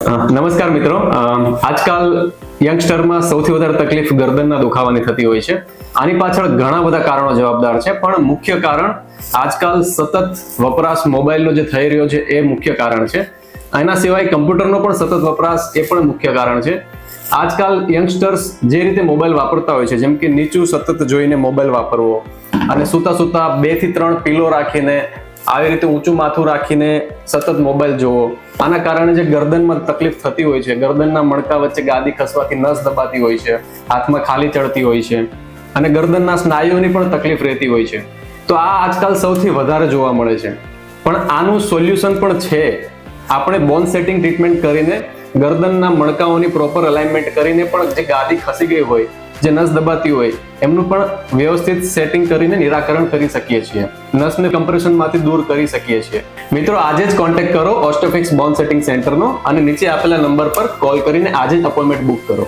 નમસ્કાર મિત્રો, આજકાલ યંગસ્ટરમાં સૌથી વધારે તકલીફ ગરદનના દુખાવાની થતી હોય છે. આની પાછળ ઘણા બધા કારણો જવાબદાર છે, પણ મુખ્ય કારણ આજકાલ સતત વપરાશ મોબાઈલનો જે થઈ રહ્યો છે એ મુખ્ય કારણ છે. એના સિવાય કમ્પ્યુટરનો પણ સતત વપરાશ એ પણ મુખ્ય કારણ છે. આજકાલ યંગસ્ટર્સ જે રીતે મોબાઈલ વાપરતા હોય છે, જેમ કે નીચું સતત જોઈને મોબાઈલ વાપરવો અને સૂતા સૂતા 2 થી 3 પિલો રાખીને આવી રીતે ઊંચું માથું રાખીને સતત મોબાઈલ જોવો, આના કારણે જે ગરદનમાં તકલીફ થતી હોય છે, ગરદનના મણકા વચ્ચે ગાદી ખસવાથી નસ દબાતી હોય છે, હાથમાં ખાલી ચડતી હોય છે અને ગરદનના સ્નાયુઓની પણ તકલીફ રહેતી હોય છે. તો આ આજકાલ સૌથી વધારે જોવા મળે છે. પણ આનું સોલ્યુશન પણ છે. આપણે બોન સેટિંગ ટ્રીટમેન્ટ કરીને ગરદનના મણકાઓની પ્રોપર અલાઇનમેન્ટ કરીને પણ જે ગાદી ખસી ગઈ હોય, જે નસ દબાતી હોય, એમનું પણ વ્યવસ્થિત સેટિંગ કરીને નિરાકરણ કરી શકીએ છીએ. નસને કમ્પ્રેશનમાંથી દૂર કરી શકીએ છીએ. મિત્રો, આજે જ કોન્ટેક્ટ કરો ઓસ્ટોફિક્સ બોન સેટિંગ સેન્ટરનો અને નીચે આપેલા નંબર પર કોલ કરીને આજે જ અપોઇન્ટમેન્ટ બુક કરો.